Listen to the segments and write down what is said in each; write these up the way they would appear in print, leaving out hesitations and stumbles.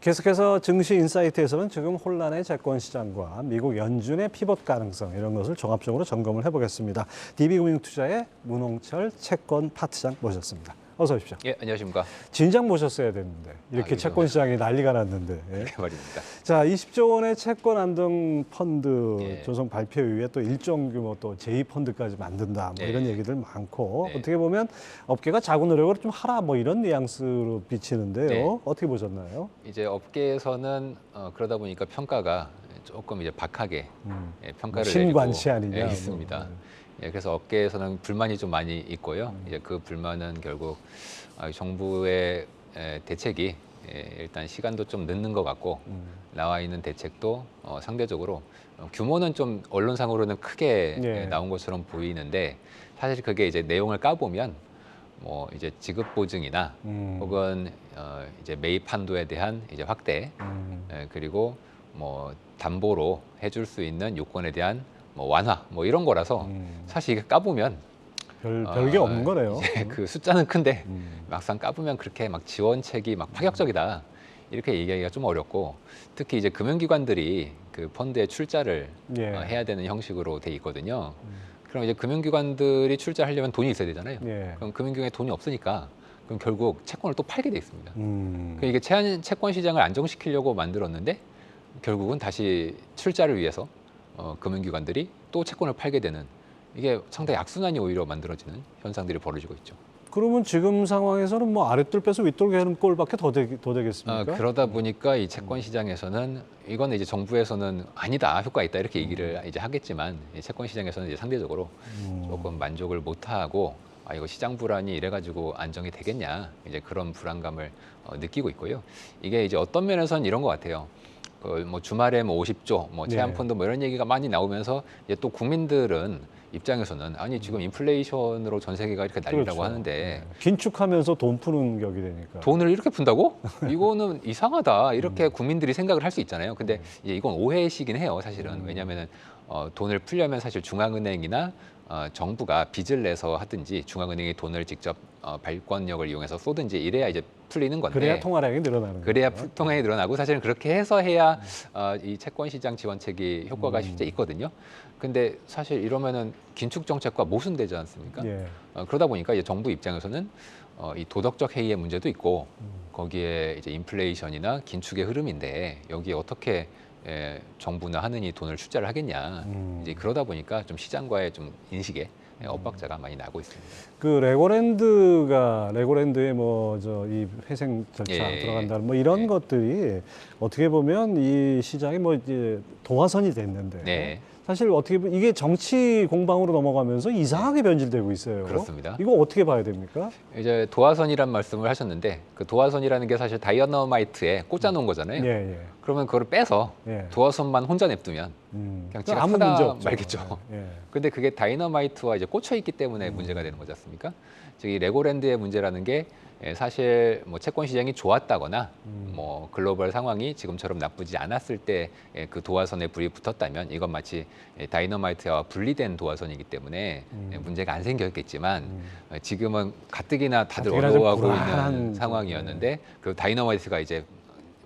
계속해서 증시 인사이트에서는 지금 혼란의 채권 시장과 미국 연준의 피벗 가능성 이런 것을 종합적으로 점검을 해보겠습니다. DB금융투자의 문홍철 채권 파트장 모셨습니다. 어서 오십시오. 예, 안녕하십니까. 진작 모셨어야 됐는데 이렇게 이거. 채권 시장이 난리가 났는데. 네, 말입니다. 자, 20조 원의 채권 안정 펀드 예. 조성 발표 이후에 또 일정 규모 또 제2펀드까지 만든다 뭐 예. 이런 얘기들 많고 네. 어떻게 보면 업계가 자구 노력을 좀 하라 뭐 이런 뉘앙스로 비치는데요. 네. 어떻게 보셨나요? 이제 업계에서는 그러다 보니까 평가가 조금 이제 박하게 평가를 신관치 내리고 아니냐, 있습니다. 뭐. 예, 그래서 업계에서는 불만이 좀 많이 있고요. 이제 그 불만은 결국 정부의 대책이 일단 시간도 좀 늦는 것 같고 나와 있는 대책도 상대적으로 규모는 좀 언론상으로는 크게 예. 나온 것처럼 보이는데 사실 그게 이제 내용을 까보면 뭐 이제 지급 보증이나 혹은 이제 매입 한도에 대한 이제 확대 그리고 뭐 담보로 해줄 수 있는 요건에 대한 뭐 완화 뭐 이런 거라서 사실 이게 까보면 별게 없는 거네요. 이제 그 숫자는 큰데 막상 까보면 그렇게 막 지원책이 막 파격적이다 이렇게 얘기하기가 좀 어렵고 특히 이제 금융기관들이 그 펀드에 출자를 예. 해야 되는 형식으로 돼 있거든요. 그럼 이제 금융기관들이 출자하려면 돈이 있어야 되잖아요. 예. 그럼 금융기관에 돈이 없으니까 그럼 결국 채권을 또 팔게 돼 있습니다. 음. 이게 채권 시장을 안정시키려고 만들었는데 결국은 다시 출자를 위해서 금융기관들이 또 채권을 팔게 되는 이게 상당히 악순환이 오히려 만들어지는 현상들이 벌어지고 있죠. 그러면 지금 상황에서는 뭐 아랫돌 빼서 윗돌 개는 꼴밖에 더 되겠습니까? 그러다 보니까 이 채권 시장에서는 이거는 이제 정부에서는 아니다, 효과 있다 이렇게 얘기를 이제 하겠지만 이 채권 시장에서는 이제 상대적으로 조금 만족을 못 하고 이거 시장 불안이 이래가지고 안정이 되겠냐 이제 그런 불안감을 느끼고 있고요. 이게 이제 어떤 면에서는 이런 것 같아요. 뭐 주말에 뭐 50조, 뭐 제한펀드 뭐 이런 얘기가 많이 나오면서 이제 또 국민들은 입장에서는 아니 지금 인플레이션으로 전 세계가 이렇게 난리라고 그렇죠. 하는데 긴축하면서 돈 푸는 격이 되니까. 돈을 이렇게 푼다고? 이거는 이상하다 이렇게 국민들이 생각을 할 수 있잖아요. 근데 이제 이건 오해시긴 해요, 사실은. 왜냐하면 돈을 풀려면 사실 중앙은행이나 정부가 빚을 내서 하든지 중앙은행이 돈을 직접 발권력을 이용해서 쏘든지 이래야 이제 풀리는 건데 그래야 통화량이 늘어나는 그래야 거죠. 통화량이 늘어나고 사실은 그렇게 해서 해야 이 채권 시장 지원책이 효과가 실제 있거든요. 근데 사실 이러면은 긴축 정책과 모순되지 않습니까? 예. 그러다 보니까 이제 정부 입장에서는 이 도덕적 해이의 문제도 있고 거기에 이제 인플레이션이나 긴축의 흐름인데 여기에 어떻게 정부나 하느니 돈을 출자를 하겠냐. 이제 그러다 보니까 좀 시장과의 좀 인식에 엇박자가 많이 나고 있습니다. 그 레고랜드의 뭐 저 이 회생 절차 예. 들어간다 뭐 이런 예. 것들이 어떻게 보면 이 시장이 뭐 이제 도화선이 됐는데 네. 사실 어떻게 보면 이게 정치 공방으로 넘어가면서 이상하게 변질되고 있어요. 그렇습니다. 이거 어떻게 봐야 됩니까? 이제 도화선이란 말씀을 하셨는데 그 도화선이라는 게 사실 다이너마이트에 꽂아놓은 거잖아요. 예, 예. 그러면 그걸 빼서 예. 도화선만 혼자 냅두면 그냥 지가 아무 타다 문제 없죠. 말겠죠. 예. 근데 그게 다이너마이트와 이제 꽂혀 있기 때문에 문제가 되는 거지 않습니까? 즉 이 레고랜드의 문제라는 게 사실 뭐 채권 시장이 좋았다거나 뭐 글로벌 상황이 지금처럼 나쁘지 않았을 때 그 도화선에 불이 붙었다면 이건 마치 다이너마이트와 분리된 도화선이기 때문에 문제가 안 생겼겠지만 지금은 가뜩이나 다들 가뜩이나 좀 어려워하고 불안한 있는 상황이었는데 그 다이너마이트가 이제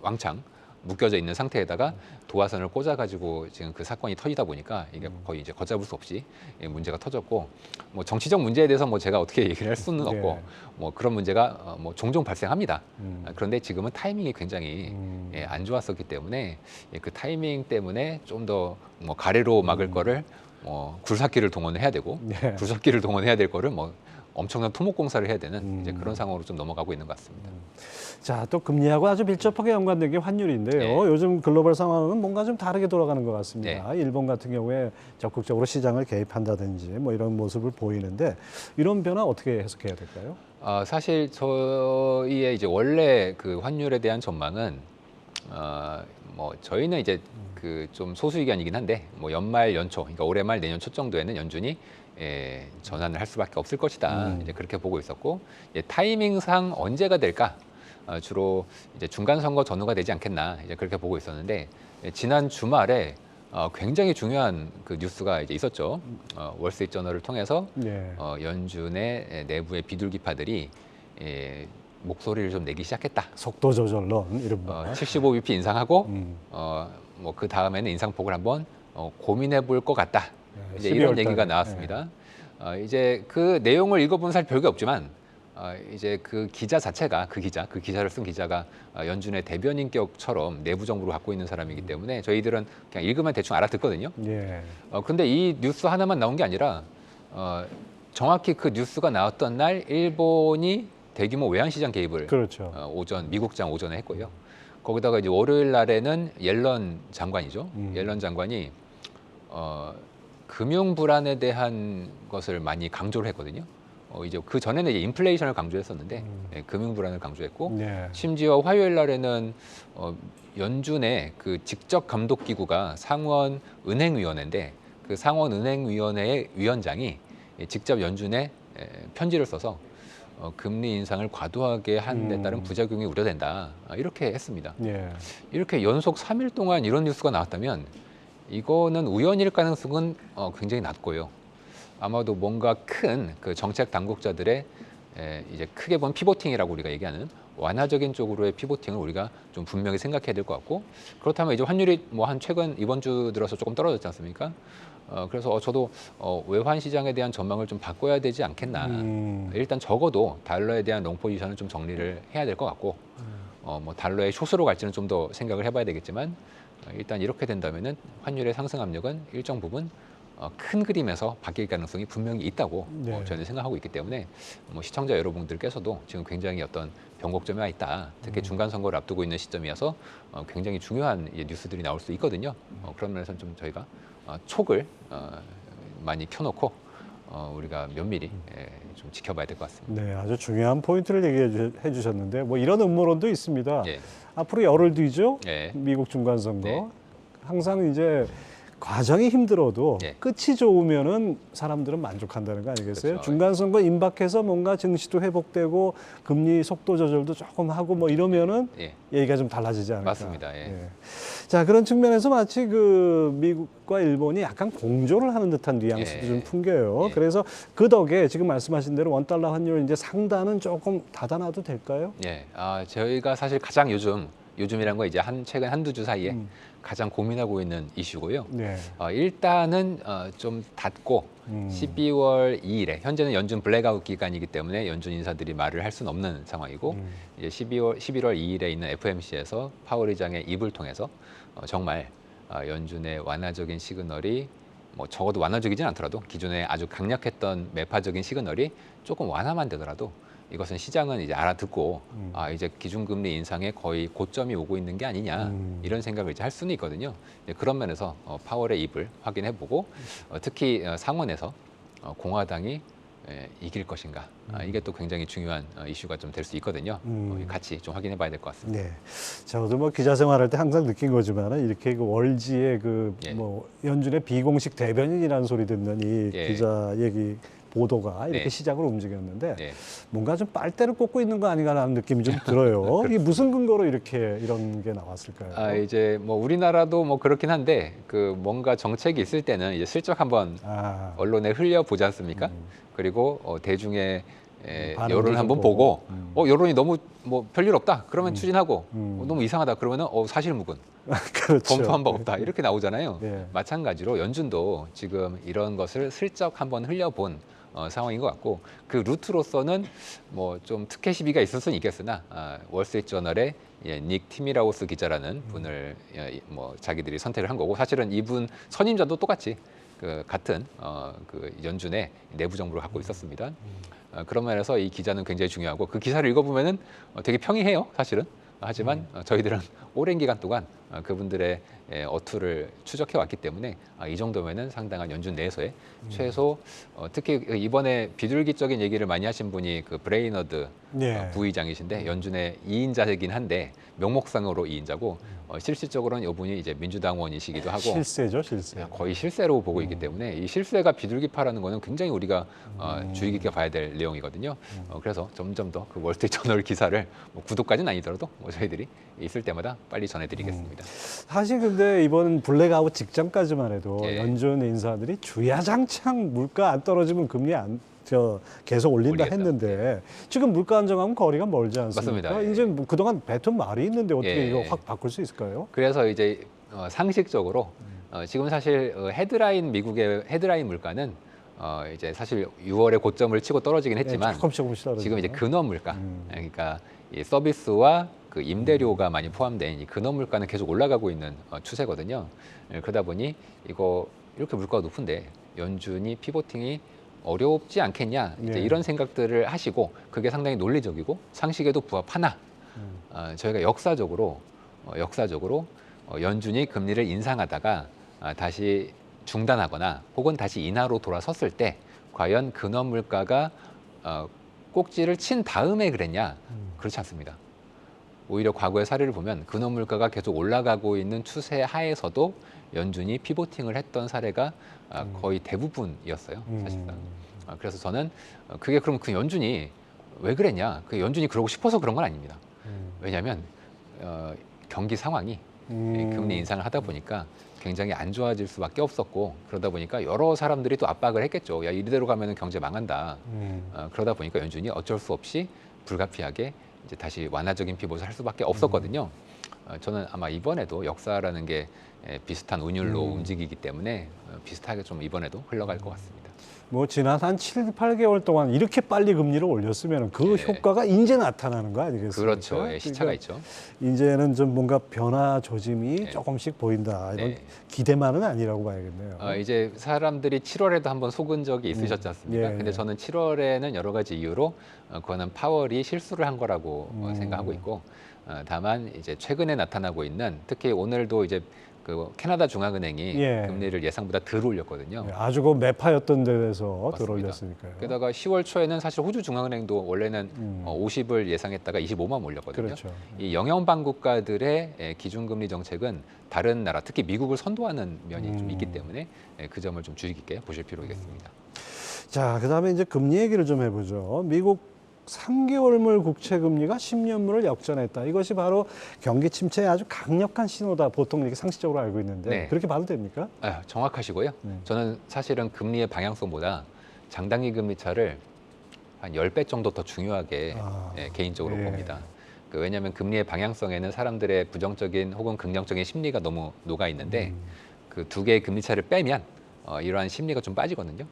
왕창 묶여져 있는 상태에다가 도화선을 꽂아가지고 지금 그 사건이 터지다 보니까 이게 거의 이제 걷잡을 수 없이 문제가 터졌고 뭐 정치적 문제에 대해서 뭐 제가 어떻게 얘기를 할 수는 없고 뭐 그런 문제가 뭐 종종 발생합니다. 그런데 지금은 타이밍이 굉장히 안 좋았었기 때문에 그 타이밍 때문에 좀 더 뭐 가래로 막을 거를 굴삭기를 동원해야 되고 굴삭기를 동원해야 될 거를 뭐 엄청난 토목 공사를 해야 되는 이제 그런 상황으로 좀 넘어가고 있는 것 같습니다. 자, 또 금리하고 아주 밀접하게 연관된 게 환율인데요. 네. 요즘 글로벌 상황은 뭔가 좀 다르게 돌아가는 것 같습니다. 네. 일본 같은 경우에 적극적으로 시장을 개입한다든지 뭐 이런 모습을 보이는데 이런 변화 어떻게 해석해야 될까요? 사실 저희의 이제 원래 그 환율에 대한 전망은 뭐 저희는 이제 그 좀 소수 의견이긴 한데 뭐 연말 연초, 그러니까 올해 말 내년 초 정도에는 연준이 전환을 할 수밖에 없을 것이다. 이제 그렇게 보고 있었고 타이밍상 언제가 될까? 주로 이제 중간 선거 전후가 되지 않겠나 이제 그렇게 보고 있었는데 지난 주말에 굉장히 중요한 그 뉴스가 이제 있었죠. 월스트리트저널을 통해서 연준의 내부의 비둘기파들이 목소리를 좀 내기 시작했다. 속도 조절론 이른바. 75bp 인상하고 음. 뭐 그 다음에는 인상폭을 한번 고민해 볼 것 같다. 네, 이제 이런 12월 얘기가 달에. 나왔습니다. 이제 그 내용을 읽어보면 사실 별게 없지만 이제 그 기자 자체가 그 기사를 쓴 기자가 연준의 대변인격처럼 내부 정보를 갖고 있는 사람이기 때문에 저희들은 그냥 읽으면 대충 알아듣거든요. 예. 근데 이 뉴스 하나만 나온 게 아니라 정확히 그 뉴스가 나왔던 날 일본이 대규모 외환시장 개입을 그렇죠. 미국장 오전에 했고요. 거기다가 이제 월요일 날에는 옐런 장관이죠. 옐런 장관이 금융 불안에 대한 것을 많이 강조를 했거든요. 이제 그 전에는 이제 인플레이션을 강조했었는데 네, 금융 불안을 강조했고 예. 심지어 화요일 날에는 연준의 그 직접 감독 기구가 상원 은행위원회인데 그 상원 은행위원회의 위원장이 직접 연준에 편지를 써서 금리 인상을 과도하게 한 데 따른 부작용이 우려된다. 이렇게 했습니다. 예. 이렇게 연속 3일 동안 이런 뉴스가 나왔다면 이거는 우연일 가능성은 굉장히 낮고요. 아마도 뭔가 큰 그 정책 당국자들의 이제 크게 본 피보팅이라고 우리가 얘기하는 완화적인 쪽으로의 피보팅을 우리가 좀 분명히 생각해야 될 것 같고 그렇다면 이제 환율이 뭐 한 최근 이번 주 들어서 조금 떨어졌지 않습니까? 그래서 저도 외환 시장에 대한 전망을 좀 바꿔야 되지 않겠나. 일단 적어도 달러에 대한 롱 포지션을 좀 정리를 해야 될 것 같고 뭐 달러의 숏으로 갈지는 좀 더 생각을 해봐야 되겠지만 일단 이렇게 된다면은 환율의 상승 압력은 일정 부분 큰 그림에서 바뀔 가능성이 분명히 있다고 네. 저는 생각하고 있기 때문에 뭐 시청자 여러분들께서도 지금 굉장히 어떤 변곡점에 와 있다. 특히 중간 선거를 앞두고 있는 시점이어서 굉장히 중요한 뉴스들이 나올 수 있거든요. 그런 면에서는 좀 저희가 촉을 많이 켜놓고 우리가 면밀히 좀 지켜봐야 될 것 같습니다. 네, 아주 중요한 포인트를 얘기해 주셨는데 뭐 이런 음모론도 있습니다. 예. 앞으로 열흘 뒤죠. 예. 미국 중간 선거. 네. 항상 이제 과정이 힘들어도 예. 끝이 좋으면은 사람들은 만족한다는 거 아니겠어요? 그렇죠. 중간 선거 임박해서 뭔가 증시도 회복되고 금리 속도 조절도 조금 하고 뭐 이러면은 예. 얘기가 좀 달라지지 않을까. 맞습니다. 예. 자, 그런 측면에서 마치 그 미국과 일본이 약간 공조를 하는 듯한 뉘앙스도 예. 좀 풍겨요. 예. 그래서 그 덕에 지금 말씀하신 대로 원달러 환율 이제 상단은 조금 닫아놔도 될까요? 예. 저희가 사실 가장 요즘이란 거 이제 최근 한두 주 사이에 가장 고민하고 있는 이슈고요. 네. 일단은 좀 닫고 12월 2일에 현재는 연준 블랙아웃 기간이기 때문에 연준 인사들이 말을 할 수는 없는 상황이고 이제 11월 2일에 있는 FOMC에서 파월 의장의 입을 통해서 정말 연준의 완화적인 시그널이 뭐 적어도 완화적이진 않더라도 기존에 아주 강력했던 매파적인 시그널이 조금 완화만 되더라도 이것은 시장은 이제 알아듣고 이제 기준금리 인상에 거의 고점이 오고 있는 게 아니냐 이런 생각을 이제 할 수는 있거든요. 그런 면에서 파월의 입을 확인해보고 특히 상원에서 공화당이 이길 것인가 이게 또 굉장히 중요한 이슈가 좀 될 수 있거든요. 같이 좀 확인해봐야 될 것 같습니다. 네. 저도 뭐 기자 생활할 때 항상 느낀 거지만은 이렇게 그 월지의 그 예. 뭐 연준의 비공식 대변인이라는 소리 듣는 이 예. 기자 얘기 보도가 이렇게 네. 시작을 움직였는데 네. 뭔가 좀 빨대를 꽂고 있는 거 아닌가라는 느낌이 좀 들어요. 이게 무슨 근거로 이렇게 이런 게 나왔을까요? 이제 뭐 우리나라도 뭐 그렇긴 한데 그 뭔가 정책이 있을 때는 이제 슬쩍 한번 언론에 흘려 보지 않습니까? 그리고 대중의 반응도 여론을 좀 한번 보고. 보고 여론이 너무 뭐 별일 없다 그러면 추진하고 너무 이상하다 그러면은 사실무근 그렇죠. 검토한 바 없다 이렇게 나오잖아요. 네. 마찬가지로 연준도 지금 이런 것을 슬쩍 한번 흘려본 상황인 것 같고 그 루트로서는 뭐 좀 특혜 시비가 있을 수는 있겠으나 월스트리트저널의 닉 티미라우스 기자라는 분을 뭐 자기들이 선택을 한 거고 사실은 이분 선임자도 똑같이 그 같은 그 연준의 내부 정보를 갖고 있었습니다. 그런 면에서 이 기자는 굉장히 중요하고 그 기사를 읽어보면은 되게 평이해요, 사실은. 하지만 저희들은 오랜 기간 동안 그분들의 어투를 추적해 왔기 때문에 이 정도면은 상당한 연준 내에서의 최소 특히 이번에 비둘기적인 얘기를 많이 하신 분이 그 브레이너드 네. 부의장이신데 연준의 2인자이긴 한데 명목상으로 2인자고 실질적으로는 이분이 이제 민주당원이시기도 하고 실세죠, 실세. 거의 실세로 보고 있기 때문에 이 실세가 비둘기파라는 거는 굉장히 우리가 주의 깊게 봐야 될 내용이거든요. 그래서 점점 더 그 월스트리트저널 기사를 뭐 구독까지는 아니더라도 뭐 저희들이 있을 때마다 빨리 전해드리겠습니다. 사실 근데 이번 블랙아웃 직전까지만 해도 예. 연준 인사들이 주야장창 물가 안 떨어지면 금리 안 계속 올린다 올리겠다. 했는데 지금 물가 안정하면 거리가 멀지 않습니까? 맞습니다. 예. 이제 뭐 그동안 뱉은 말이 있는데 어떻게 예. 이거 확 바꿀 수 있을까요? 그래서 이제 상식적으로 지금 사실 미국의 헤드라인 물가는 이제 사실 6월에 고점을 치고 떨어지긴 했지만 조금씩 떨어지죠. 지금 이제 근원 물가, 그러니까 이 서비스와 그 임대료가 많이 포함된 이 근원 물가는 계속 올라가고 있는 추세거든요. 그러다 보니 이거 이렇게 물가가 높은데 연준이 피보팅이 어렵지 않겠냐 이제 네. 이런 생각들을 하시고 그게 상당히 논리적이고 상식에도 부합하나 저희가 역사적으로 연준이 금리를 인상하다가 다시 중단하거나 혹은 다시 인하로 돌아섰을 때 과연 근원 물가가 꼭지를 친 다음에 그랬냐? 그렇지 않습니다. 오히려 과거의 사례를 보면 근원 물가가 계속 올라가고 있는 추세 하에서도 연준이 피보팅을 했던 사례가 거의 대부분이었어요, 사실상. 그래서 저는 그게 그럼 그 연준이 왜 그랬냐? 그 연준이 그러고 싶어서 그런 건 아닙니다. 왜냐하면 경기 상황이 금리 인상을 하다 보니까 굉장히 안 좋아질 수밖에 없었고 그러다 보니까 여러 사람들이 또 압박을 했겠죠. 야 이대로 가면 경제 망한다. 그러다 보니까 연준이 어쩔 수 없이 불가피하게 이제 다시 완화적인 피봇을 할 수밖에 없었거든요. 저는 아마 이번에도 역사라는 게 비슷한 운율로 움직이기 때문에 비슷하게 좀 이번에도 흘러갈 것 같습니다. 뭐 지난 한 7, 8개월 동안 이렇게 빨리 금리를 올렸으면 그 네. 효과가 이제 나타나는 거 아니겠습니까? 그렇죠. 예, 시차가 그러니까 있죠. 이제는 좀 뭔가 변화 조짐이 네. 조금씩 보인다. 이런 네. 기대만은 아니라고 봐야겠네요. 이제 사람들이 7월에도 한번 속은 적이 있으셨지 않습니까? 예. 근데 저는 7월에는 여러 가지 이유로 그거는 파월이 실수를 한 거라고 생각하고 있고 다만 이제 최근에 나타나고 있는 특히 오늘도 이제 그 캐나다 중앙은행이 예. 금리를 예상보다 덜 올렸거든요. 아주 그 매파였던 데에서 맞습니다. 들어올렸으니까요. 게다가 10월 초에는 사실 호주 중앙은행도 원래는 50을 예상했다가 25만 올렸거든요. 그렇죠. 이 영연방 국가들의 기준금리 정책은 다른 나라, 특히 미국을 선도하는 면이 좀 있기 때문에 그 점을 좀 주의 깊게 보실 필요가 있겠습니다. 자, 그다음에 이제 금리 얘기를 좀 해보죠. 미국 3개월물 국채 금리가 10년물을 역전했다. 이것이 바로 경기 침체의 아주 강력한 신호다. 보통 이렇게 상식적으로 알고 있는데 네. 그렇게 봐도 됩니까? 정확하시고요. 저는 사실은 금리의 방향성보다 장단기 금리 차를 한 10배 정도 더 중요하게 개인적으로 예. 봅니다. 왜냐하면 금리의 방향성에는 사람들의 부정적인 혹은 긍정적인 심리가 너무 녹아 있는데 그 두 개의 금리 차를 빼면 이러한 심리가 좀 빠지거든요.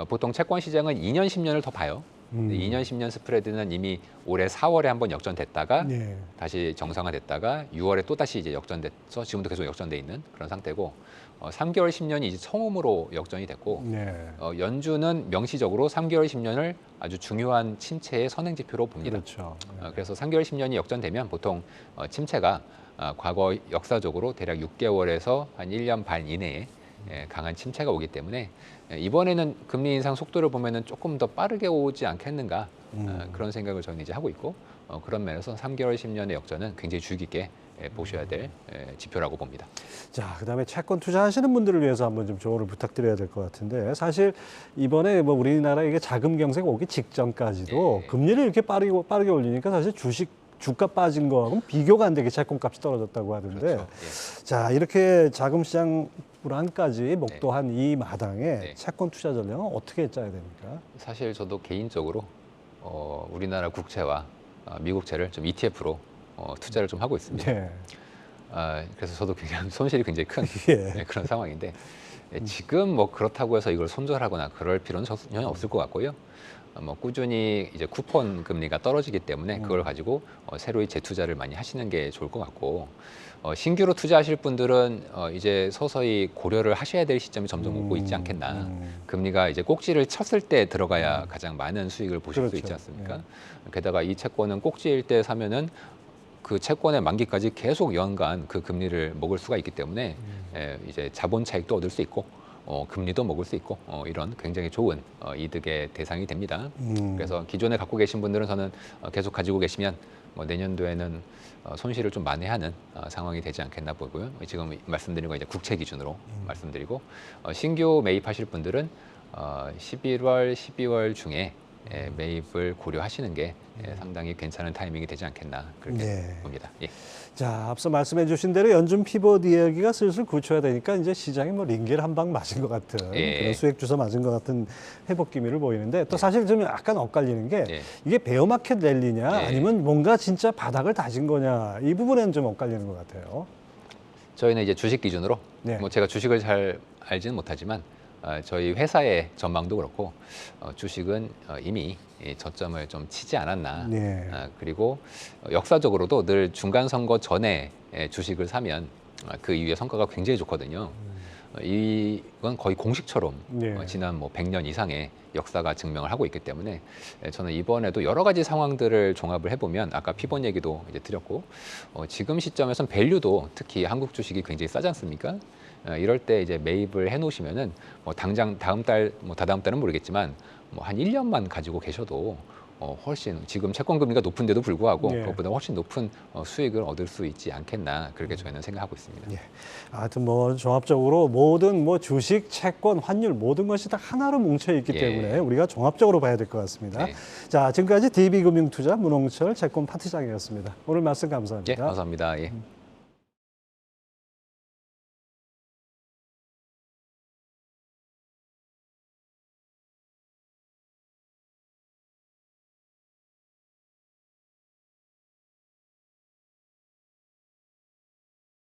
보통 채권 시장은 2년, 10년을 더 봐요. 2년, 10년 스프레드는 이미 올해 4월에 한번 역전됐다가 네. 다시 정상화됐다가 6월에 또 다시 이제 역전돼서 지금도 계속 역전돼 있는 그런 상태고 3개월, 10년이 이제 처음으로 역전이 됐고 네. 연준은 명시적으로 3개월, 10년을 아주 중요한 침체의 선행 지표로 봅니다. 그렇죠. 그래서 3개월, 10년이 역전되면 보통 침체가 과거 역사적으로 대략 6개월에서 한 1년 반 이내에 강한 침체가 오기 때문에 이번에는 금리 인상 속도를 보면은 조금 더 빠르게 오지 않겠는가 그런 생각을 저는 이제 하고 있고 그런 면에서 3개월, 10년의 역전은 굉장히 주의 깊게 보셔야 될 지표라고 봅니다. 자, 그다음에 채권 투자하시는 분들을 위해서 한번 좀 조언을 부탁드려야 될 것 같은데 사실 이번에 뭐 우리나라 이게 자금 경색 오기 직전까지도 예. 금리를 이렇게 빠르게 올리니까 사실 주가 빠진 거하고는 비교가 안 되게 채권값이 떨어졌다고 하던데 그렇죠. 자, 이렇게 자금 시장 불안까지 목도한 이 마당에 네. 채권 투자 전략은 어떻게 짜야 됩니까? 사실 저도 개인적으로 우리나라 국채와 미국채를 좀 ETF로 투자를 좀 하고 있습니다. 네. 그래서 저도 굉장히 손실이 굉장히 큰 예. 그런 상황인데 지금 뭐 그렇다고 해서 이걸 손절하거나 그럴 필요는 전혀 없을 것 같고요. 뭐 꾸준히 이제 쿠폰 금리가 떨어지기 때문에 그걸 가지고 새로이 재투자를 많이 하시는 게 좋을 것 같고 신규로 투자하실 분들은 이제 서서히 고려를 하셔야 될 시점이 점점 오고 있지 않겠나. 금리가 이제 꼭지를 쳤을 때 들어가야 가장 많은 수익을 보실 수 있지 그렇죠. 않습니까? 게다가 이 채권은 꼭지일 때 사면은 그 채권의 만기까지 계속 연간 그 금리를 먹을 수가 있기 때문에 이제 자본 차익도 얻을 수 있고 금리도 먹을 수 있고 이런 굉장히 좋은 이득의 대상이 됩니다. 그래서 기존에 갖고 계신 분들은 저는 계속 가지고 계시면 뭐 내년도에는 손실을 좀 만회하는 상황이 되지 않겠나 보고요. 지금 말씀드린 건 이제 국채 기준으로 말씀드리고 신규 매입하실 분들은 11월, 12월 중에 매입을 고려하시는 게 상당히 괜찮은 타이밍이 되지 않겠나 그렇게 네. 봅니다. 예. 자, 앞서 말씀해 주신 대로 연준 피벗 이야기가 슬슬 굳혀야 되니까 이제 시장이 뭐 링겔 한 방 맞은 것 같은 예. 그런 수액 주사 맞은 것 같은 회복 기미를 보이는데 또 예. 사실 좀 약간 엇갈리는 게 예. 이게 베어마켓 랠리냐 예. 아니면 뭔가 진짜 바닥을 다진 거냐 이 부분에는 좀 엇갈리는 것 같아요. 저희는 이제 주식 기준으로 네. 뭐 제가 주식을 잘 알지는 못하지만 저희 회사의 전망도 그렇고 주식은 이미 저점을 좀 치지 않았나. 네. 그리고 역사적으로도 늘 중간 선거 전에 주식을 사면 그 이후에 성과가 굉장히 좋거든요. 이건 거의 공식처럼 네. 지난 뭐 100년 이상의 역사가 증명을 하고 있기 때문에 저는 이번에도 여러 가지 상황들을 종합을 해보면 아까 피벗 얘기도 이제 드렸고 지금 시점에선 밸류도 특히 한국 주식이 굉장히 싸지 않습니까? 이럴 때 이제 매입을 해놓으시면은 뭐 당장 다음 달, 뭐 다다음 달은 모르겠지만 뭐 한 1년만 가지고 계셔도 훨씬 지금 채권 금리가 높은데도 불구하고 네. 그것보다 훨씬 높은 수익을 얻을 수 있지 않겠나 그렇게 저희는 생각하고 있습니다. 예. 하여튼 뭐 종합적으로 모든 뭐 주식, 채권, 환율 모든 것이 다 하나로 뭉쳐 있기 예. 때문에 우리가 종합적으로 봐야 될 것 같습니다. 네. 자, 지금까지 DB금융투자 문홍철 채권 파트장이었습니다. 오늘 말씀 예, 감사합니다. 감사합니다. 예.